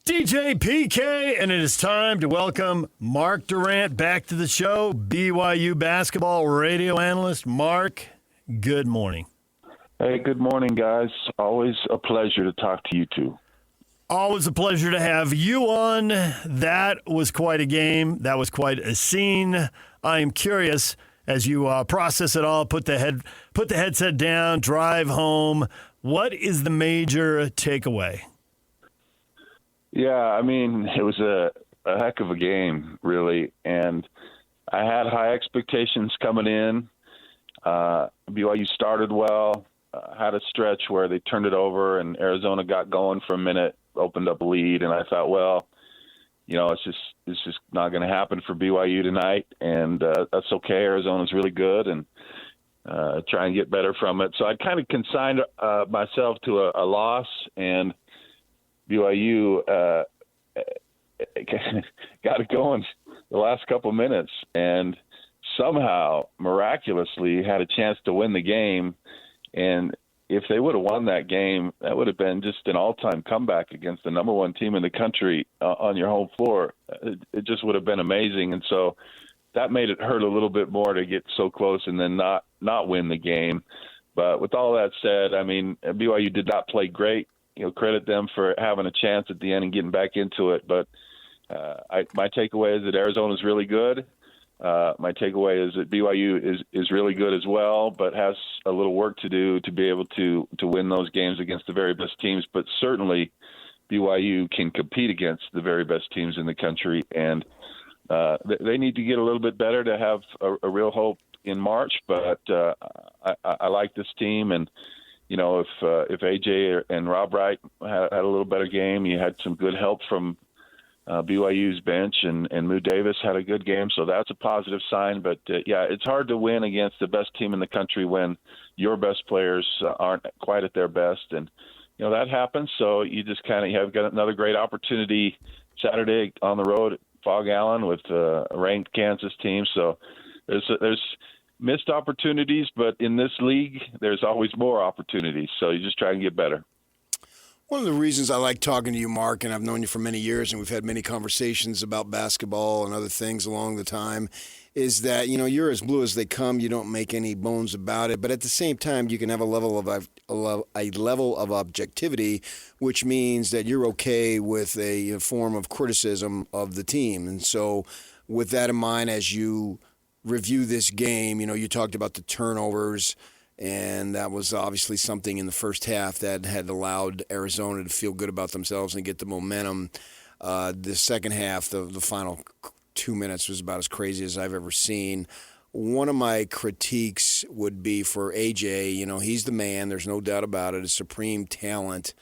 DJ PK, and it is time to welcome Mark Durrant back to the show, BYU basketball radio analyst. Mark, good morning. Hey, good morning, guys. Always a pleasure to talk to you two. Always a pleasure to have you on. That was quite a game. That was quite a scene. I am curious, as you process it all, put the headset down, drive home, what is the major takeaway? Yeah, I mean, it was a heck of a game, really. And I had high expectations coming in. BYU started well, had a stretch where they turned it over, and Arizona got going for a minute, opened up a lead. And I thought, well, you know, it's just not going to happen for BYU tonight. And that's okay. Arizona's really good, and try and get better from it. So I kind of consigned myself to a loss, and BYU got it going the last couple of minutes and somehow miraculously had a chance to win the game. And if they would have won that game, that would have been just an all-time comeback against the number one team in the country on your home floor. It just would have been amazing. And so that made it hurt a little bit more to get so close and then not win the game. But with all that said, I mean, BYU did not play great. You know, credit them for having a chance at the end and getting back into it. But my takeaway is that Arizona is really good. My takeaway is that BYU is really good as well, but has a little work to do to be able to win those games against the very best teams. But certainly BYU can compete against the very best teams in the country. And they need to get a little bit better to have a real hope in March. But I like this team. And you know, if AJ and Rob Wright had a little better game, you had some good help from BYU's bench, and Moo Davis had a good game, so that's a positive sign. But, yeah, it's hard to win against the best team in the country when your best players aren't quite at their best. And, you know, that happens, so you just kind of have got another great opportunity Saturday on the road at Fog Allen with a ranked Kansas team. So there's missed opportunities, but in this league, there's always more opportunities. So you just try and get better. One of the reasons I like talking to you, Mark, and I've known you for many years, and we've had many conversations about basketball and other things along the time, is that, you know, you're as blue as they come. You don't make any bones about it. But at the same time, you can have a level of objectivity, which means that you're okay with a form of criticism of the team. And so with that in mind, as you review this game, you know, you talked about the turnovers, and that was obviously something in the first half that had allowed Arizona to feel good about themselves and get the momentum. The second half, the final 2 minutes was about as crazy as I've ever seen. One of my critiques would be for AJ. You know, he's the man. There's no doubt about it. A supreme talent.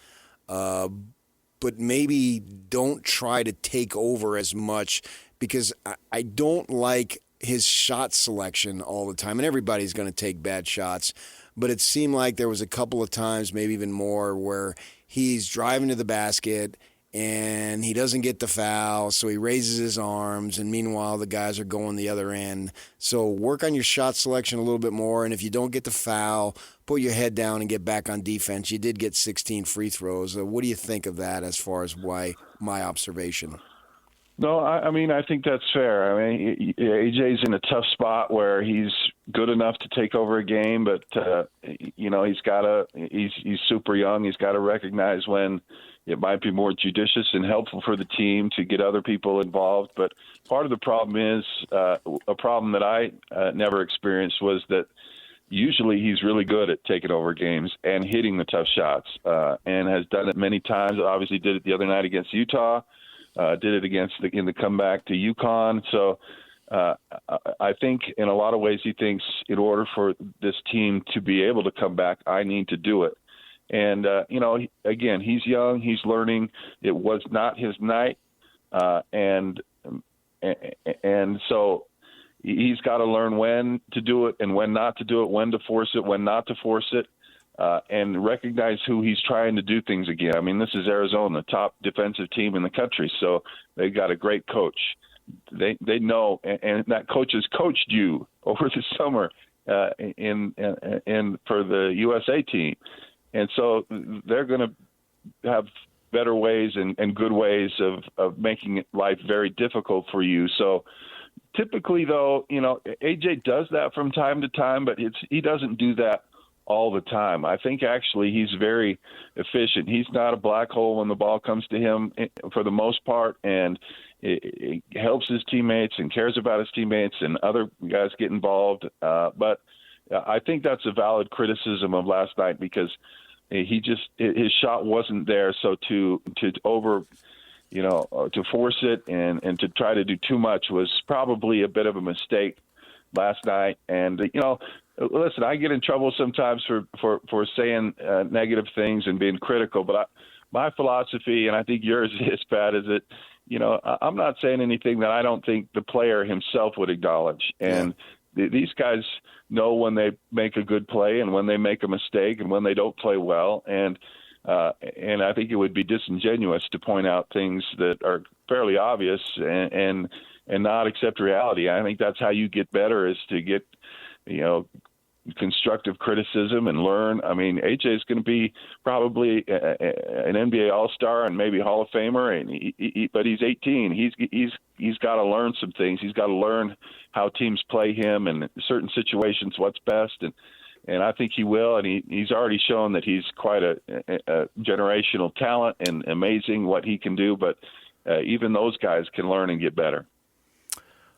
But maybe don't try to take over as much, because I don't like his shot selection all the time, and everybody's going to take bad shots, but it seemed like there was a couple of times, maybe even more, where he's driving to the basket and he doesn't get the foul, so he raises his arms, and meanwhile the guys are going the other end. So work on your shot selection a little bit more, and if you don't get the foul, put your head down and get back on defense. You did get 16 free throws. What do you think of that as far as my observation? No, I mean, I think that's fair. I mean, AJ's in a tough spot where he's good enough to take over a game, but you know, he's super young. He's got to recognize when it might be more judicious and helpful for the team to get other people involved. But part of the problem is a problem that I never experienced was that usually he's really good at taking over games and hitting the tough shots, and has done it many times. Obviously did it the other night against Utah. Did it in the comeback to UConn. So I think in a lot of ways he thinks in order for this team to be able to come back, I need to do it. And, you know, again, he's young, he's learning. It was not his night. And so he's got to learn when to do it and when not to do it, when to force it, when not to force it. And recognize who he's trying to do things again. I mean, this is Arizona, the top defensive team in the country, so they've got a great coach. They know, and that coach has coached you over the summer in for the USA team, and so they're going to have better ways and good ways of making life very difficult for you. So typically, though, AJ does that from time to time, but he doesn't do that all the time. I think actually he's very efficient. He's not a black hole when the ball comes to him for the most part, and it helps his teammates and cares about his teammates, and other guys get involved. But I think that's a valid criticism of last night, because his shot wasn't there. So to force it and to try to do too much was probably a bit of a mistake last night. And, listen, I get in trouble sometimes for saying negative things and being critical, but my philosophy, and I think yours is, Pat, is that, I'm not saying anything that I don't think the player himself would acknowledge. And these guys know when they make a good play and when they make a mistake and when they don't play well. And I think it would be disingenuous to point out things that are fairly obvious and not accept reality. I think that's how you get better, is to get, constructive criticism and learn. I mean, AJ is going to be probably an NBA All-Star and maybe Hall of Famer, but he's 18. He's got to learn some things. He's got to learn how teams play him and in certain situations what's best, and I think he will. And he's already shown that he's quite a generational talent and amazing what he can do. But even those guys can learn and get better.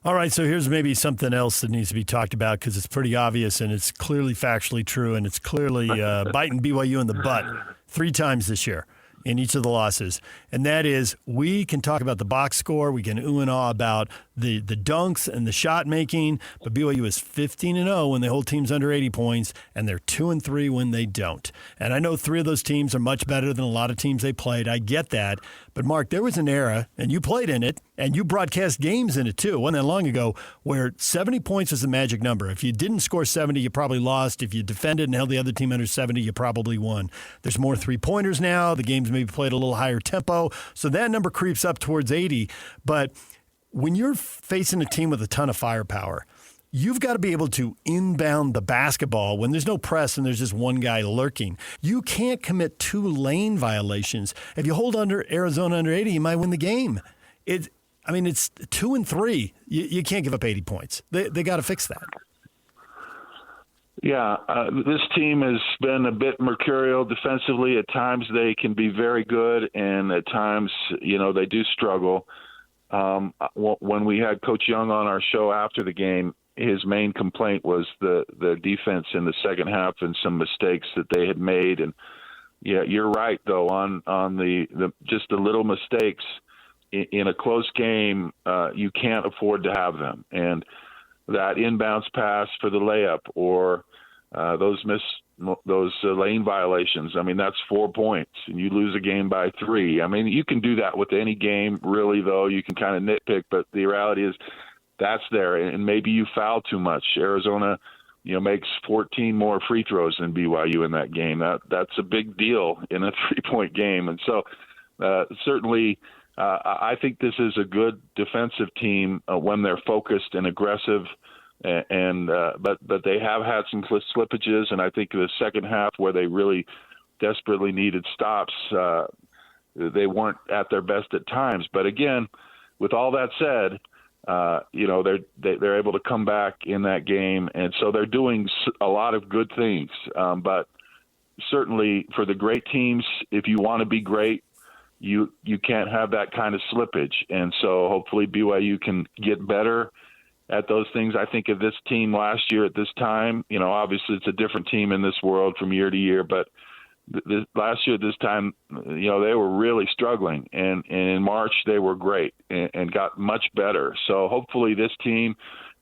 All right, so here's maybe something else that needs to be talked about, because it's pretty obvious and it's clearly factually true, and it's clearly biting BYU in the butt 3 times this year in each of the losses. And that is, we can talk about the box score, we can ooh and ah about the dunks and the shot making, but BYU is 15-0 when they hold teams under 80 points, and they're 2-3 when they don't. And I know 3 of those teams are much better than a lot of teams they played. I get that. But, Mark, there was an era, and you played in it, and you broadcast games in it too, wasn't that long ago, where 70 points was the magic number. If you didn't score 70, you probably lost. If you defended and held the other team under 70, you probably won. There's more three-pointers now. The games maybe played a little higher tempo, so that number creeps up towards 80. But when you're facing a team with a ton of firepower, you've got to be able to inbound the basketball when there's no press and there's just one guy lurking. You can't commit 2 lane violations. If you hold Arizona under 80, you might win the game. It's 2-3. You can't give up 80 points. They got to fix that. Yeah, this team has been a bit mercurial defensively. At times they can be very good, and at times, they do struggle. When we had Coach Young on our show after the game, his main complaint was the defense in the second half and some mistakes that they had made. And yeah, you're right though, on the just the little mistakes in a close game, you can't afford to have them. And that inbounds pass for the layup, or those lane violations. I mean, that's 4 points, and you lose a game by 3. I mean, you can do that with any game, really, though. You can kind of nitpick, but the reality is that's there, and maybe you foul too much. Arizona, makes 14 more free throws than BYU in that game. That's a big deal in a 3-point game, and so certainly I think this is a good defensive team when they're focused and aggressive. But they have had some slippages, and I think the second half, where they really desperately needed stops, they weren't at their best at times. But again, with all that said, they're able to come back in that game, and so they're doing a lot of good things. But certainly for the great teams, if you want to be great, you can't have that kind of slippage, and so hopefully BYU can get better at those things. I think of this team last year at this time, obviously it's a different team in this world from year to year, but last year at this time, they were really struggling, and in March they were great and got much better. So hopefully this team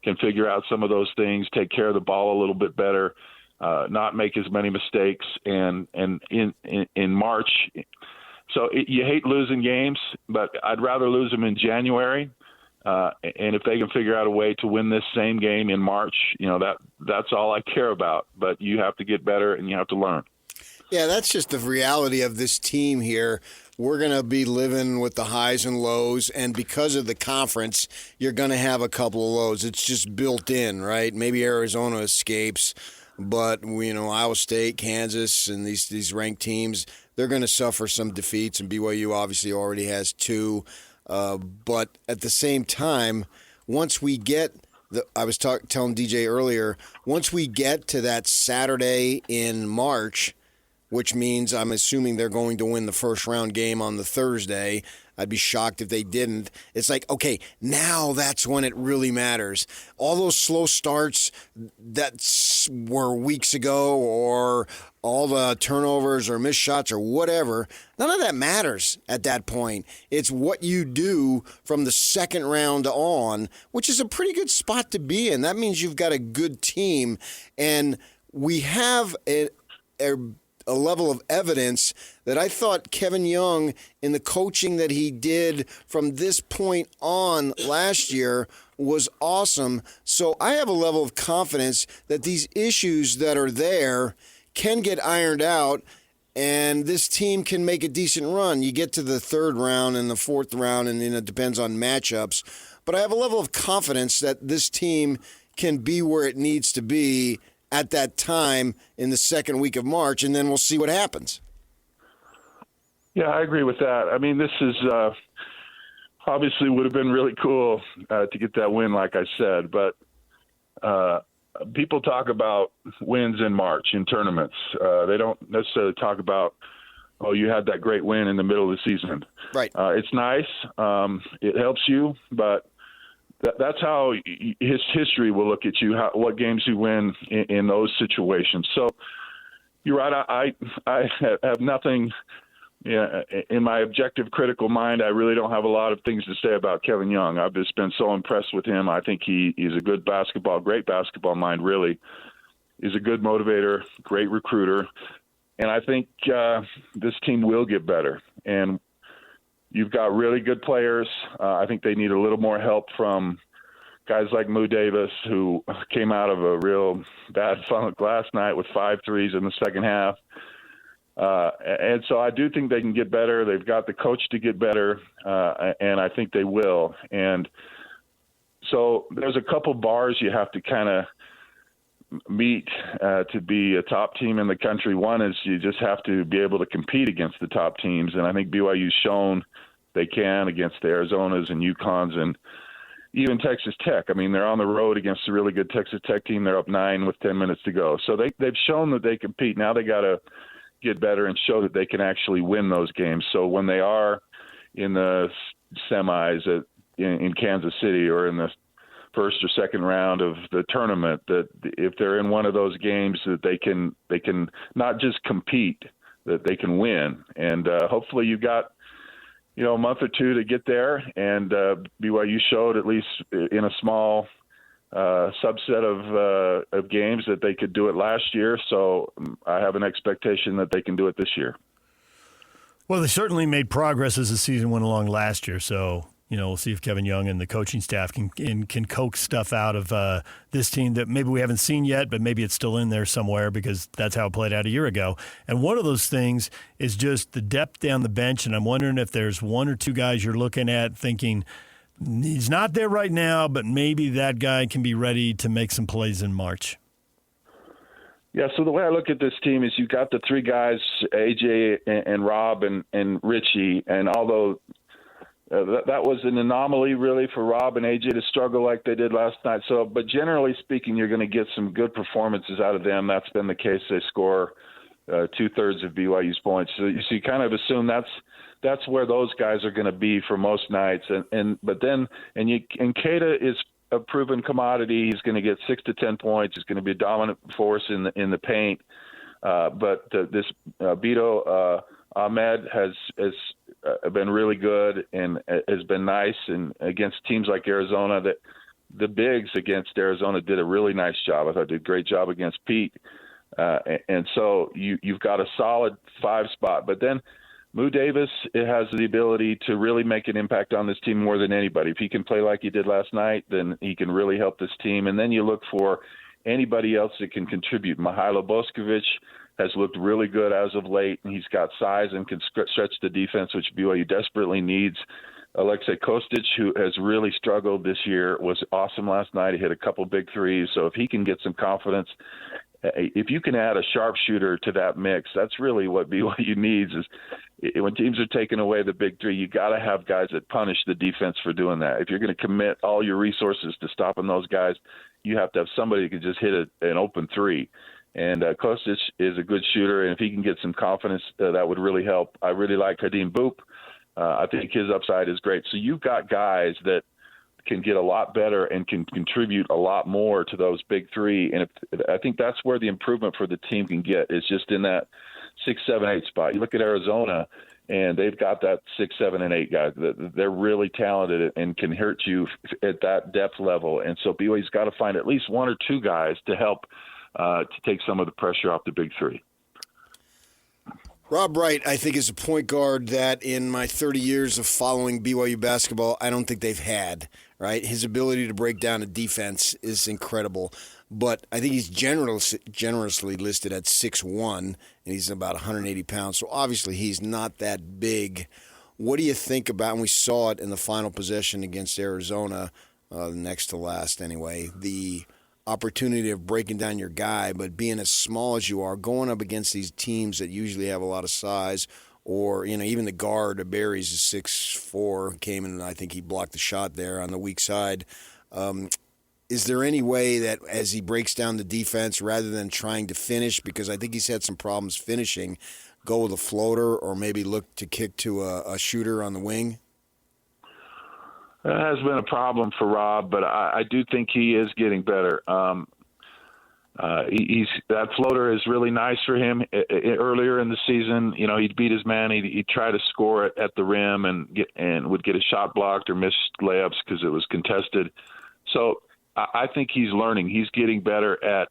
can figure out some of those things, take care of the ball a little bit better, not make as many mistakes, and in March. So you hate losing games, but I'd rather lose them in January. And if they can figure out a way to win this same game in March, that's all I care about. But you have to get better and you have to learn. Yeah, that's just the reality of this team here. We're going to be living with the highs and lows, and because of the conference, you're going to have a couple of lows. It's just built in, right? Maybe Arizona escapes, but Iowa State, Kansas, and these ranked teams, they're going to suffer some defeats, and BYU obviously already has 2. But at the same time, once we get I was telling DJ earlier, once we get to that Saturday in March, which means I'm assuming they're going to win the first round game on the Thursday. I'd be shocked if they didn't. It's like, okay, now that's when it really matters. All those slow starts that were weeks ago, or all the turnovers or missed shots or whatever, none of that matters at that point. It's what you do from the second round on, which is a pretty good spot to be in. That means you've got a good team, and we have a level of evidence that I thought Kevin Young, in the coaching that he did from this point on last year, was awesome. So I have a level of confidence that these issues that are there can get ironed out, and this team can make a decent run. You get to the third round and the fourth round, and it depends on matchups. But I have a level of confidence that this team can be where it needs to be at that time in the second week of March, and then we'll see what happens. Yeah, I agree with that. I mean, this is obviously would have been really cool to get that win, like I said, but people talk about wins in March in tournaments. They don't necessarily talk about, oh, you had that great win in the middle of the season. Right. It's nice. It helps you, but that's how his history will look at you, what games you win in those situations. So you're right. I have nothing in my objective, critical mind. I really don't have a lot of things to say about Kevin Young. I've just been so impressed with him. I think he's a good great basketball mind, really. He's a good motivator, great recruiter. And I think this team will get better. And you've got really good players. I think they need a little more help from guys like Moo Davis, who came out of a real bad funk last night with 5 threes in the second half. And so I do think they can get better. They've got the coach to get better, and I think they will. And so there's a couple bars you have to kind of meet to be a top team in the country. One is you just have to be able to compete against the top teams, and I think BYU's shown they can against the Arizonas and UConns and even Texas Tech. I mean, they're on the road against a really good Texas Tech team. They're up 9 with 10 minutes to go. So they've shown that they compete. Now they got to get better and show that they can actually win those games. So when they are in the semis in Kansas City or in the first or second round of the tournament, that if they're in one of those games, that they can not just compete, that they can win. And hopefully you've got a month or two to get there, and BYU showed, at least in a small subset of games, that they could do it last year. So I have an expectation that they can do it this year. Well, they certainly made progress as the season went along last year. So, we'll see if Kevin Young and the coaching staff can coax stuff out of this team that maybe we haven't seen yet, but maybe it's still in there somewhere, because that's how it played out a year ago. And one of those things is just the depth down the bench, and I'm wondering if there's one or two guys you're looking at thinking, he's not there right now, but maybe that guy can be ready to make some plays in March. Yeah, so the way I look at this team is you've got the 3 guys, AJ and Rob and Richie, and although that was an anomaly really for Rob and AJ to struggle like they did last night. So, but generally speaking, you're going to get some good performances out of them. That's been the case. They score 2/3 of BYU's points. So you kind of assume that's where those guys are going to be for most nights. And Keita is a proven commodity. He's going to get 6 to 10 points. He's going to be a dominant force in the paint. But this Beto Ahmed has been really good and has been nice. And against teams like Arizona, that the bigs against Arizona did a really nice job. I thought they did a great job against Pete. And so you've got a solid 5 spot. But then Moo Davis has the ability to really make an impact on this team more than anybody. If he can play like he did last night, then he can really help this team. And then you look for anybody else that can contribute. Mihailo Boskovic has looked really good as of late, and he's got size and can stretch the defense, which BYU desperately needs. Alexei Kostic, who has really struggled this year, was awesome last night. He hit a couple big threes. So if he can get some confidence, if you can add a sharpshooter to that mix, that's really what BYU needs. Is when teams are taking away the big three, you got to have guys that punish the defense for doing that. If you're going to commit all your resources to stopping those guys, you have to have somebody who can just hit an open three. And Kostic is a good shooter, and if he can get some confidence, that would really help. I really like Kadeem Boop. I think his upside is great. So you've got guys that can get a lot better and can contribute a lot more to those big three. And I think that's where the improvement for the team can get, is just in that 6, 7, 8 spot. You look at Arizona, and they've got that 6, 7, and 8 guys. They're really talented and can hurt you at that depth level. And so BYU's got to find at least 1 or 2 guys to help to take some of the pressure off the big three. Rob Wright, I think, is a point guard that in my 30 years of following BYU basketball, I don't think they've had, right? His ability to break down a defense is incredible, but I think he's generously listed at 6'1", and he's about 180 pounds, so obviously he's not that big. What do you think about, and we saw it in the final possession against Arizona, next to last anyway, the opportunity of breaking down your guy, but being as small as you are, going up against these teams that usually have a lot of size, or even the guard, Barry's is 6'4", came in and I think he blocked the shot there on the weak side. Is there any way that as he breaks down the defense, rather than trying to finish, because I think he's had some problems finishing, go with a floater or maybe look to kick to a shooter on the wing? That has been a problem for Rob, but I do think he is getting better. That floater is really nice for him. Earlier in the season, he'd beat his man. He'd try to score it at the rim and would get a shot blocked or miss layups because it was contested. So I think he's learning. He's getting better at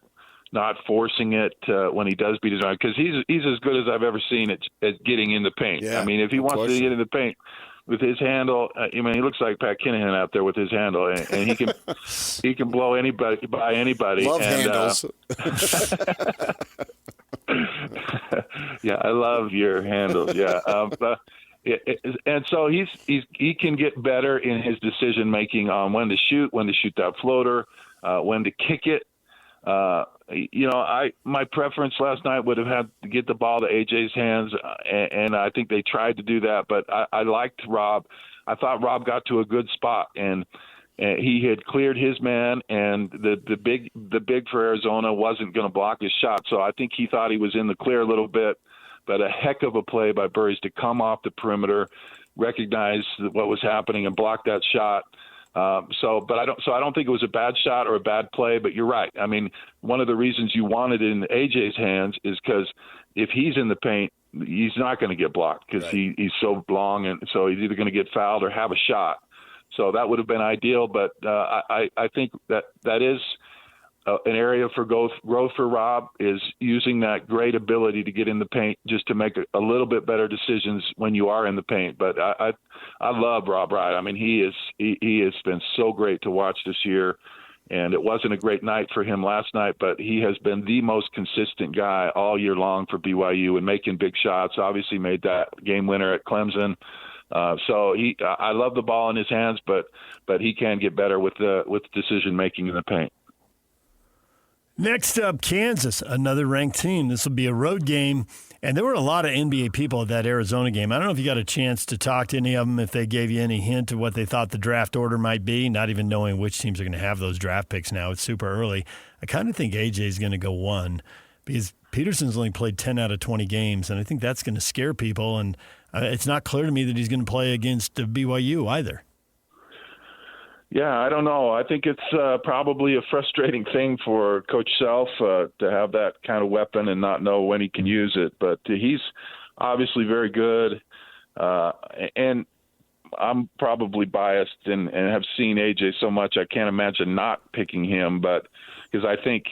not forcing it when he does beat his man, because he's as good as I've ever seen at getting in the paint. Yeah, I mean, if he wants to get in the paint with his handle, he looks like Pat Kinahan out there with his handle, and he can blow anybody by anybody. Love handles. Yeah, I love your handles. Yeah, and so he can get better in his decision making on when to shoot that floater, when to kick it. My preference last night would have had to get the ball to AJ's hands, and I think they tried to do that. But I liked Rob. I thought Rob got to a good spot, and he had cleared his man, and the big for Arizona wasn't going to block his shot. So I think he thought he was in the clear a little bit. But a heck of a play by Burries to come off the perimeter, recognize what was happening, and block that shot. I don't think it was a bad shot or a bad play, but you're right. I mean, one of the reasons you want it in AJ's hands is because if he's in the paint, he's not going to get blocked because right. he's so long, and so he's either going to get fouled or have a shot. So that would have been ideal, but I think that is an area for growth for Rob, is using that great ability to get in the paint just to make a little bit better decisions when you are in the paint. But I love Rob Wright. I mean, he has been so great to watch this year, and it wasn't a great night for him last night, but he has been the most consistent guy all year long for BYU and making big shots. Obviously made that game winner at Clemson. So I love the ball in his hands, but he can get better with decision making in the paint. Next up, Kansas, another ranked team. This will be a road game, and there were a lot of NBA people at that Arizona game. I don't know if you got a chance to talk to any of them, if they gave you any hint of what they thought the draft order might be, not even knowing which teams are going to have those draft picks now. It's super early. I kind of think AJ is going to go 1 because Peterson's only played 10 out of 20 games, and I think that's going to scare people, and it's not clear to me that he's going to play against BYU either. Yeah, I don't know. I think it's probably a frustrating thing for Coach Self to have that kind of weapon and not know when he can use it. But he's obviously very good, and I'm probably biased and have seen AJ so much I can't imagine not picking him. But because I think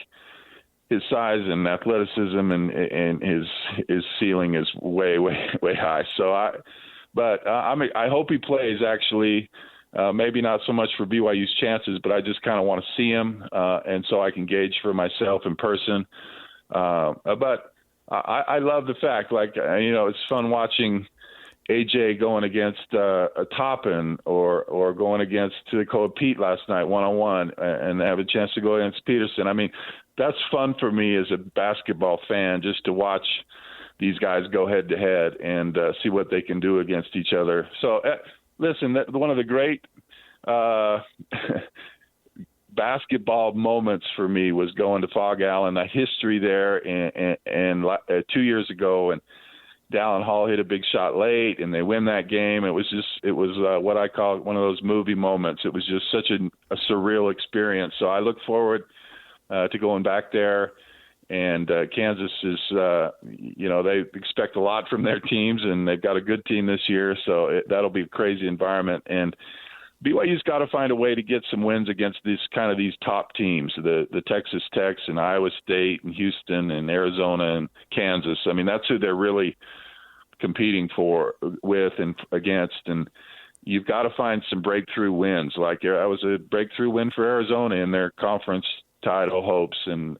his size and athleticism and his ceiling is way high. So I hope he plays actually. Maybe not so much for BYU's chances, but I just kind of want to see him, and so I can gauge for myself in person. But I love the fact, it's fun watching AJ going against a Toppin or going against Koa Pete last night one-on-one, and have a chance to go against Peterson. I mean, that's fun for me as a basketball fan, just to watch these guys go head to head and see what they can do against each other. So, listen, one of the great basketball moments for me was going to Fog Allen. The history there, and 2 years ago, and Dallin Hall hit a big shot late, and they win that game. It was what I call one of those movie moments. It was just such a surreal experience. So I look forward to going back there. And Kansas is, they expect a lot from their teams, and they've got a good team this year. So that'll be a crazy environment. And BYU's got to find a way to get some wins against these top teams, the Texas Techs and Iowa State and Houston and Arizona and Kansas. I mean, that's who they're really competing with and against. And you've got to find some breakthrough wins. Like that was a breakthrough win for Arizona in their conference title hopes, and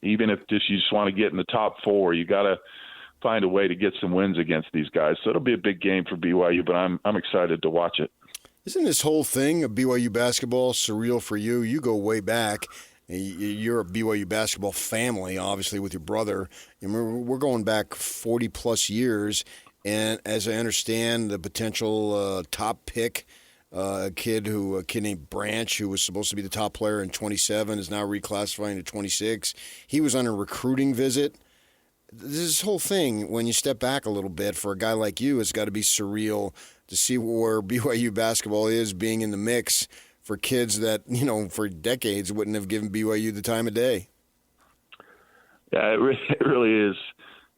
even if you just want to get in the top four, you got to find a way to get some wins against these guys. So it'll be a big game for BYU, but I'm excited to watch it. Isn't this whole thing of BYU basketball surreal for you? You go way back. You're a BYU basketball family, obviously, with your brother. We're going back 40-plus years, and as I understand, the potential top pick, a kid named Branch, who was supposed to be the top player in 27, is now reclassifying to 26. He was on a recruiting visit. This whole thing, when you step back a little bit, for a guy like you, it's got to be surreal to see where BYU basketball is being in the mix for kids that, for decades wouldn't have given BYU the time of day. Yeah, it really is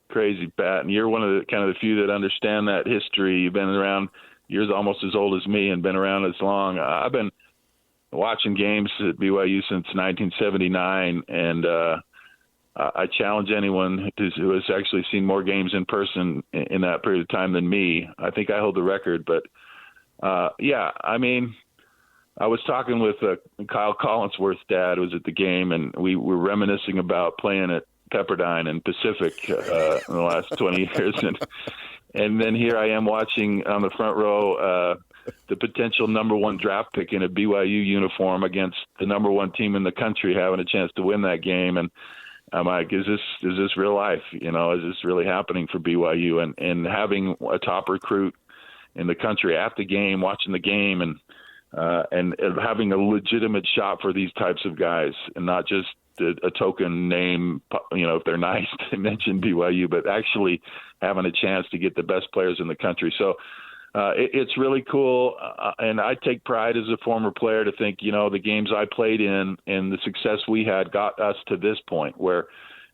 crazy, Pat. And you're one of the few that understand that history. You've been around. You're almost as old as me and been around as long. I've been watching games at BYU since 1979, and I challenge anyone who has actually seen more games in person in that period of time than me. I think I hold the record. But, I mean, I was talking with Kyle Collinsworth's dad, who was at the game, and we were reminiscing about playing at Pepperdine and Pacific in the last 20 years. And then here I am watching on the front row the potential number one draft pick in a BYU uniform against the number one team in the country having a chance to win that game. And I'm like, is this real life? Is this really happening for BYU? And having a top recruit in the country at the game, watching the game, and having a legitimate shot for these types of guys, and not just a token name, if they're nice to mention BYU, but actually having a chance to get the best players in the country. So it's really cool. And I take pride as a former player to think, the games I played in and the success we had got us to this point where,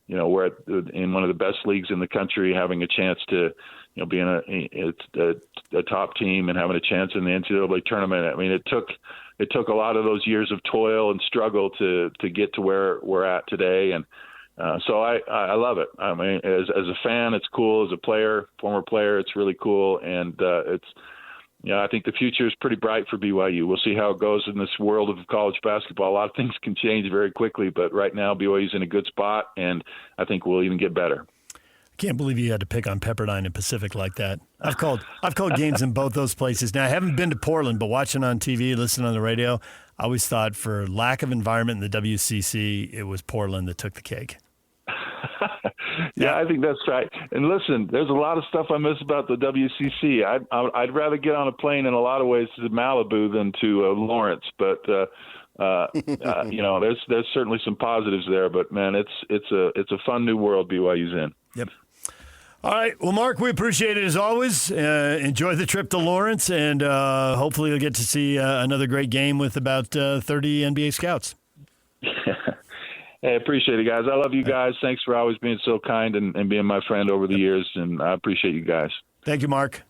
we're in one of the best leagues in the country, having a chance to, be in a top team and having a chance in the NCAA tournament. I mean, it took a lot of those years of toil and struggle to get to where we're at today. And so I love it. I mean, as a fan, it's cool. As a player, former player, it's really cool. And I think the future is pretty bright for BYU. We'll see how it goes in this world of college basketball. A lot of things can change very quickly, but right now BYU's in a good spot, and I think we'll even get better. Can't believe you had to pick on Pepperdine and Pacific like that. I've called games in both those places. Now, I haven't been to Portland, but watching on TV, listening on the radio, I always thought for lack of environment in the WCC, it was Portland that took the cake. Yeah, I think that's right. And listen, there's a lot of stuff I miss about the WCC. I'd rather get on a plane in a lot of ways to Malibu than to Lawrence, but there's certainly some positives there. But man, it's a fun new world BYU's in. Yep. All right. Well, Mark, we appreciate it as always. Enjoy the trip to Lawrence, and hopefully you'll get to see another great game with about 30 NBA scouts. Hey, appreciate it, guys. I love you guys. Thanks for always being so kind and being my friend over the years, and I appreciate you guys. Thank you, Mark.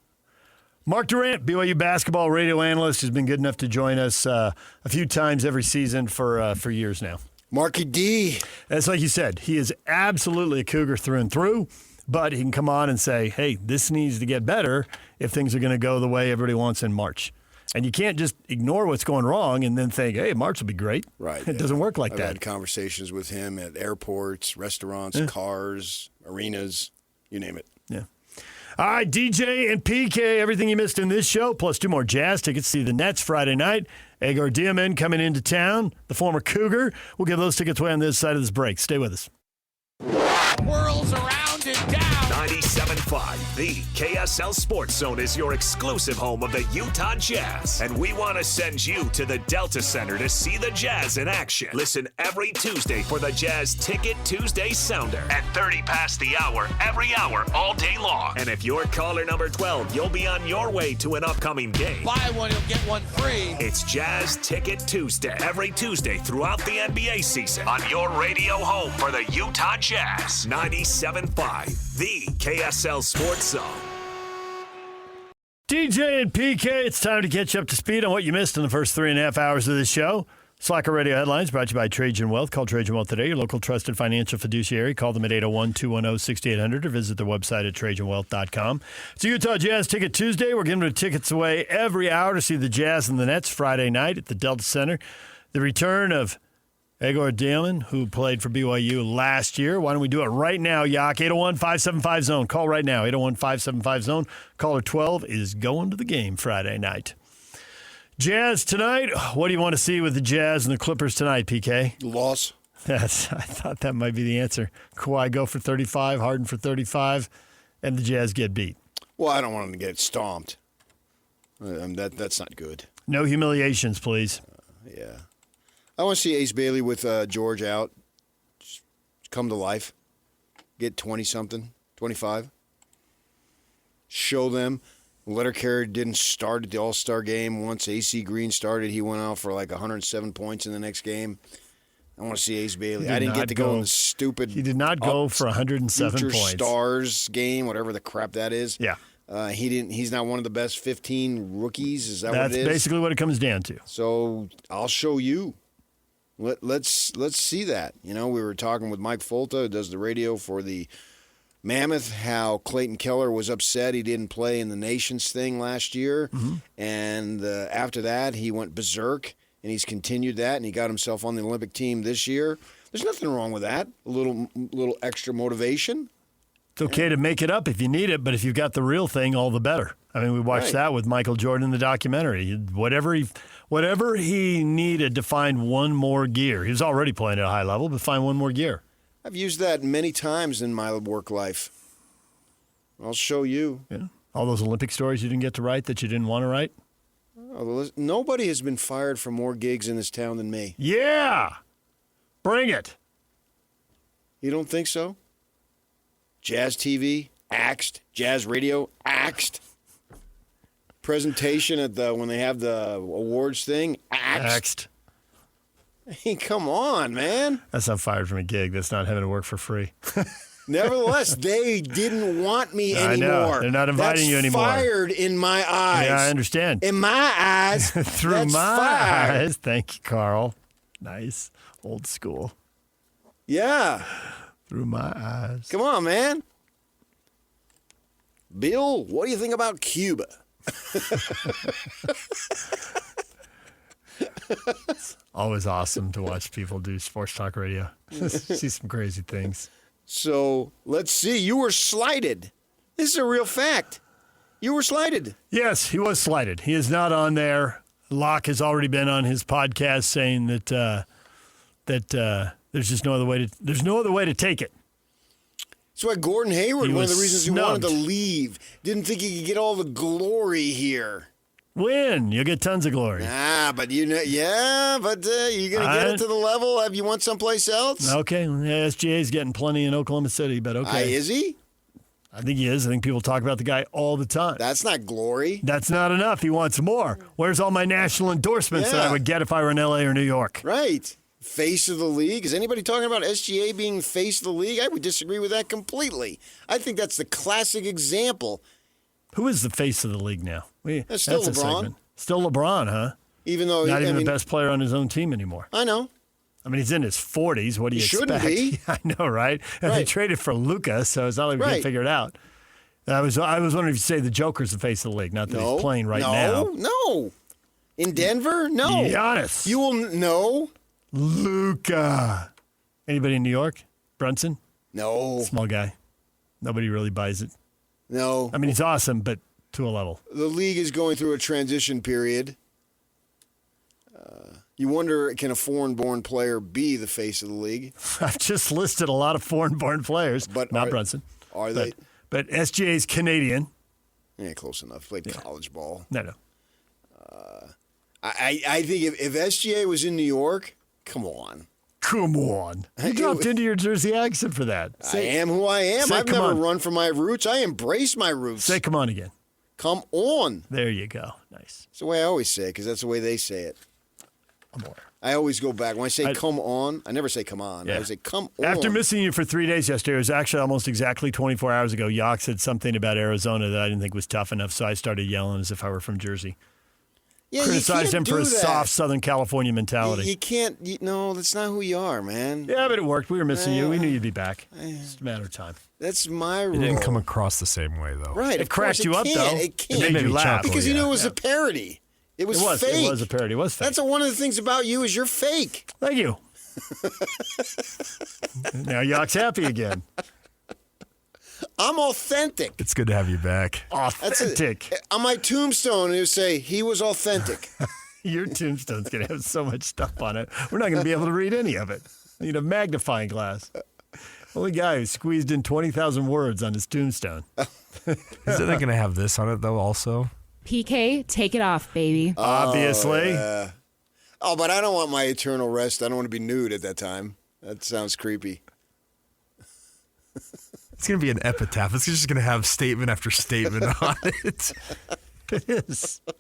Mark Durrant, BYU basketball radio analyst, has been good enough to join us a few times every season for years now. Marky D. That's like you said. He is absolutely a Cougar through and through, but he can come on and say, hey, this needs to get better if things are going to go the way everybody wants in March. And you can't just ignore what's going wrong and then think, hey, March will be great. Right. It doesn't work like I've that. I've had conversations with him at airports, restaurants, cars, arenas, you name it. Yeah. All right, DJ and PK, everything you missed in this show, plus 2 more Jazz tickets to see the Nets Friday night. Egor Diamond coming into town, the former Cougar. We'll give those tickets away on this side of this break. Stay with us. Whirls around and down. 97.5, the KSL Sports Zone is your exclusive home of the Utah Jazz. And we want to send you to the Delta Center to see the Jazz in action. Listen every Tuesday for the Jazz Ticket Tuesday Sounder at 30 past the hour, every hour, all day long. And if you're caller number 12, you'll be on your way to an upcoming game. Buy one, you'll get one free. It's Jazz Ticket Tuesday, every Tuesday throughout the NBA season on your radio home for the Utah Jazz. 97.5, the KSL Sports Zone. DJ and PK, it's time to catch you up to speed on what you missed in the first 3.5 hours of this show. Slacker Radio Headlines brought to you by Trajan Wealth. Call Trajan Wealth today, your local trusted financial fiduciary. Call them at 801-210-6800 or visit their website at TrajanWealth.com. It's a Utah Jazz Ticket Tuesday. We're giving the tickets away every hour to see the Jazz and the Nets Friday night at the Delta Center. The return of Egor Diamond, who played for BYU last year. Why don't we do it right now, Yak? 801-575-ZONE. Call right now, 801-575-ZONE. Caller 12 is going to the game Friday night. Jazz tonight. What do you want to see with the Jazz and the Clippers tonight, PK? Loss. I thought that might be the answer. Kawhi go for 35, Harden for 35, and the Jazz get beat. Well, I don't want them to get stomped. That's not good. No humiliations, please. Yeah. I want to see Ace Bailey with George out. Just come to life. Get 20-something, 25. Show them. Letter carrier didn't start at the All-Star game. Once AC Green started, he went out for like 107 points in the next game. I want to see Ace Bailey. I didn't get to go in the stupid. He did not go for 107 Future points. Stars game, whatever the crap that is. Yeah. He didn't. He's not one of the best 15 rookies. Is that what it is? That's basically what it comes down to. So I'll show you. Let's see that. You know, we were talking with Mike Folta, who does the radio for the Mammoth, how Clayton Keller was upset he didn't play in the Nations thing last year. Mm-hmm. And after that, he went berserk, and he's continued that, and he got himself on the Olympic team this year. There's nothing wrong with that. A little extra motivation. It's okay to make it up if you need it, but if you've got the real thing, all the better. I mean, we watched that with Michael Jordan in the documentary. Whatever he needed to find one more gear. He was already playing at a high level, but find one more gear. I've used that many times in my work life. I'll show you. Yeah. All those Olympic stories you didn't get to write that you didn't want to write? Nobody has been fired for more gigs in this town than me. Yeah. Bring it. You don't think so? Jazz TV, axed. Jazz Radio, axed. Presentation at when they have the awards thing, axed. Hey, come on, man. That's not fired from a gig. That's not having to work for free. Nevertheless, they didn't want me anymore. I know. They're not inviting you anymore. Fired in my eyes. Yeah, I understand. In my eyes. Through that's my fired. eyes. Thank you, Carl. Nice. Old school. Yeah. Through my eyes. Come on, man. Bill, what do you think about Cuba? It's always awesome to watch people do sports talk radio. See some crazy things. So let's see. You were slighted. This is a real fact. You were slighted. Yes, he was slighted. He is not on there. Locke has already been on his podcast saying that there's no other way to take it. That's why Gordon Hayward, one of the reasons snubbed. he wanted to leave, didn't think he could get all the glory here. Win. You'll get tons of glory. But you're going to get it to the level of you want someplace else? Okay. SGA's getting plenty in Oklahoma City, but okay. Is he? I think he is. I think people talk about the guy all the time. That's not glory. That's not enough. He wants more. Where's all my national endorsements that I would get if I were in L.A. or New York? Right. Face of the league. Is anybody talking about SGA being face of the league? I would disagree with that completely. I think that's the classic example. Who is the face of the league now? That's still a LeBron. segment. Still LeBron, huh? Even though not even the best player on his own team anymore. I know. I mean, he's in his 40s. What do you expect? Shouldn't be. I know, right? And they traded for Luka, so it's not like we can't figure it out. I was wondering if you say the Joker's the face of the league, not that he's playing right now. No. In Denver? No. Giannis. You will no. Luka. Anybody in New York? Brunson? No. Small guy. Nobody really buys it. No. I mean, he's awesome, but to a level. The league is going through a transition period. You wonder, can a foreign-born player be the face of the league? I've just listed a lot of foreign-born players, But not Brunson. Are they? But SGA's Canadian. Yeah, close enough. Played college ball. No. I think if SGA was in New York, come on. Come on. You dropped into your Jersey accent for that. I am who I am. Say I've come never on. run from my roots. I embrace my roots. Say come on again. Come on. There you go. Nice. It's the way I always say it because that's the way they say it. I'm aware. I always go back. When I say come on, I never say come on. Yeah. I always say come on. After missing you for 3 days yesterday, it was actually almost exactly 24 hours ago, Yock said something about Arizona that I didn't think was tough enough, so I started yelling as if I were from Jersey. Yeah, Criticized him for his soft Southern California mentality. You can't. No, that's not who you are, man. Yeah, but it worked. We were missing you. We knew you'd be back. It's just a matter of time. That's my role. It didn't come across the same way, though. Right. It cracked you up, though. It can't. It made you laugh. Because you knew it was a parody. It was fake. It was a parody. It was fake. That's one of the things about you is you're fake. Thank you. Now Yock's happy again. I'm authentic. It's good to have you back. Authentic. On my tombstone, it would say he was authentic. Your tombstone's going to have so much stuff on it. We're not going to be able to read any of it. I need a magnifying glass. Only guy who squeezed in 20,000 words on his tombstone. Isn't it going to have this on it, though, also? PK, take it off, baby. Obviously. But I don't want my eternal rest. I don't want to be nude at that time. That sounds creepy. It's going to be an epitaph. It's just going to have statement after statement on it. It is. I'm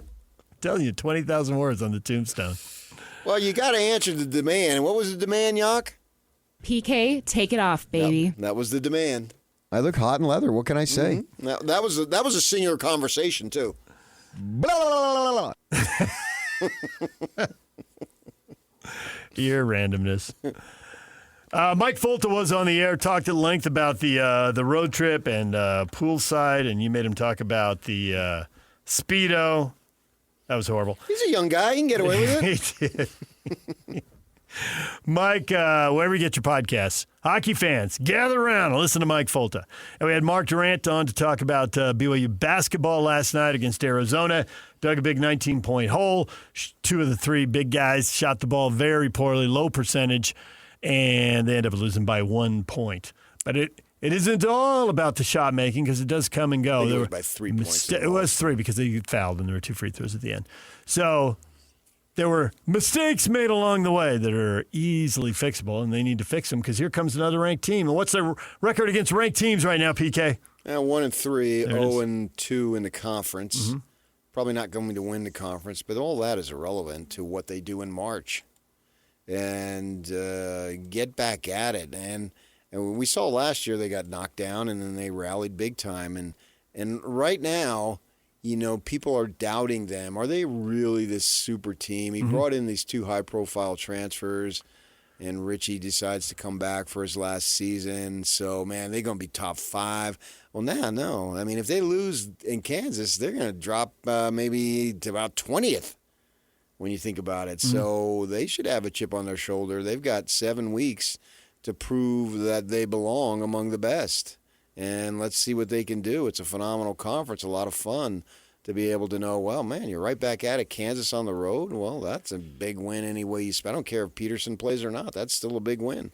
telling you, 20,000 words on the tombstone. Well, you got to answer the demand. What was the demand, Yock? PK, take it off, baby. Yep, that was the demand. I look hot in leather. What can I say? Mm-hmm. Now, that was a singular conversation too. Blah, blah, blah, blah. Your randomness. Mike Folta was on the air, talked at length about the road trip and poolside, and you made him talk about the Speedo. That was horrible. He's a young guy. He can get away with it. He did. Mike, wherever you get your podcasts, hockey fans, gather around and listen to Mike Folta. And we had Mark Durrant on to talk about BYU basketball last night against Arizona. Dug a big 19-point hole. 2 of the 3 big guys shot the ball very poorly, low percentage, and they ended up losing by 1 point. But it isn't all about the shot making because it does come and go. I think it was by 3 points. It was 3 because they fouled and there were 2 free throws at the end. So there were mistakes made along the way that are easily fixable, and they need to fix them because here comes another ranked team. And what's their record against ranked teams right now, PK? 1-3, There it is. 0-2 in the conference. Mm-hmm. Probably not going to win the conference, but all that is irrelevant to what they do in March. And get back at it. And we saw last year they got knocked down, and then they rallied big time. And right now, people are doubting them. Are they really this super team? He brought in these 2 high-profile transfers, and Richie decides to come back for his last season. So, man, they're going to be top 5. Well, now, no. I mean, if they lose in Kansas, they're going to drop maybe to about 20th when you think about it. So they should have a chip on their shoulder. They've got 7 weeks to prove that they belong among the best. And let's see what they can do. It's a phenomenal conference, a lot of fun to be able to know, well, man, you're right back at it. Kansas on the road, well, that's a big win any way you spend. I don't care if Peterson plays or not. That's still a big win.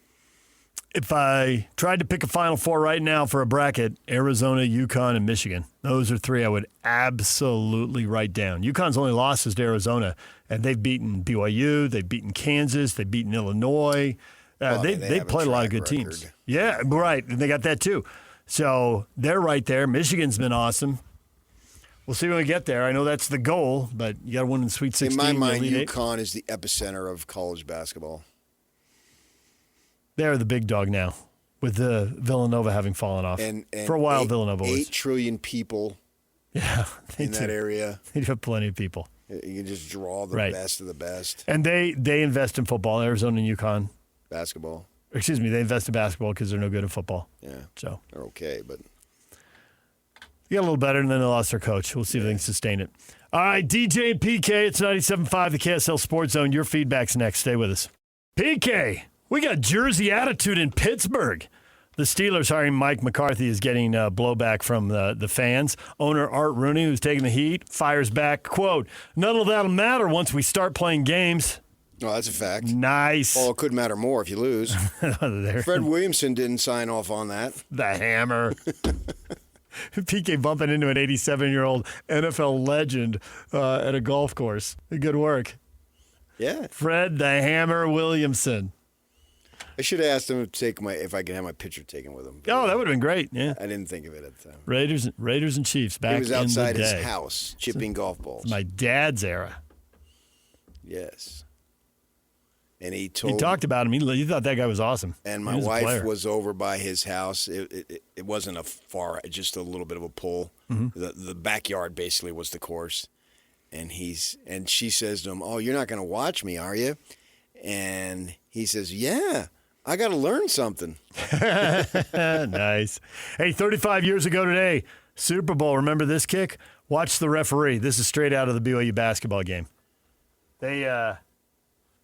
If I tried to pick a Final Four right now for a bracket, Arizona, UConn, and Michigan, those are 3 I would absolutely write down. UConn's only loss is to Arizona, and they've beaten BYU, they've beaten Kansas, they've beaten Illinois. They played a lot of good teams. Yeah, right, and they got that too. So they're right there. Michigan's been awesome. We'll see when we get there. I know that's the goal, but you got to win in the Sweet 16. In my mind, Elite 8. UConn is the epicenter of college basketball. They're the big dog now, with Villanova having fallen off. And for a while, Villanova was. 8 trillion people in that area. They have plenty of people. You can just draw the best of the best. And they invest in football, Arizona and UConn. Basketball. Excuse me, they invest in basketball because they're no good at football. Yeah. So they're okay, but they got a little better, and then they lost their coach. We'll see if they can sustain it. All right, DJ and PK, it's 97.5, the KSL Sports Zone. Your feedback's next. Stay with us. PK, we got Jersey attitude in Pittsburgh. The Steelers hiring Mike McCarthy is getting blowback from the fans. Owner Art Rooney, who's taking the heat, fires back, quote, "None of that'll matter once we start playing games." Oh, that's a fact. Nice. Oh, it could matter more if you lose. Fred Williamson didn't sign off on that. The hammer. PK bumping into an 87-year-old NFL legend at a golf course. Good work. Yeah. Fred the Hammer Williamson. I should have asked him to take if I could have my picture taken with him. Oh, that would have been great. Yeah. I didn't think of it at the time. Raiders and Chiefs back in the day. He was outside his house chipping golf balls. My dad's era. Yes. And he talked about him. He thought that guy was awesome. And my wife was over by his house. It wasn't just a little bit of a pull. Mm-hmm. The backyard basically was the course. And she says to him, "Oh, you're not going to watch me, are you?" And he says, "Yeah, I got to learn something." Nice. Hey, 35 years ago today, Super Bowl. Remember this kick? Watch the referee. This is straight out of the BYU basketball game.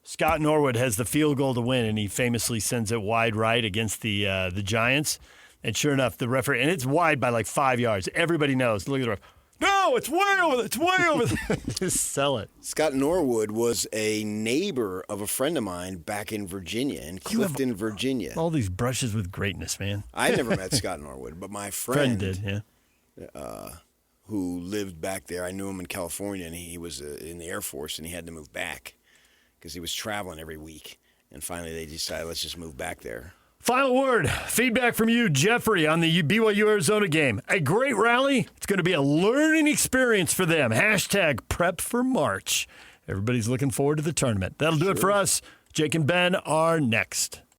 Scott Norwood has the field goal to win, and he famously sends it wide right against the Giants. And sure enough, the referee, and it's wide by like 5 yards. Everybody knows. Look at the ref. No, it's way over there. It's way over there. Just sell it. Scott Norwood was a neighbor of a friend of mine back in Virginia, in Clifton, Virginia. All these brushes with greatness, man. I never met Scott Norwood, but my friend did, yeah. Who lived back there, I knew him in California, and he was in the Air Force, and he had to move back because he was traveling every week. And finally, they decided, let's just move back there. Final word, feedback from you, Jeffrey, on the BYU Arizona game. A great rally. It's going to be a learning experience for them. Hashtag prep for March. Everybody's looking forward to the tournament. That'll do it for us. Jake and Ben are next.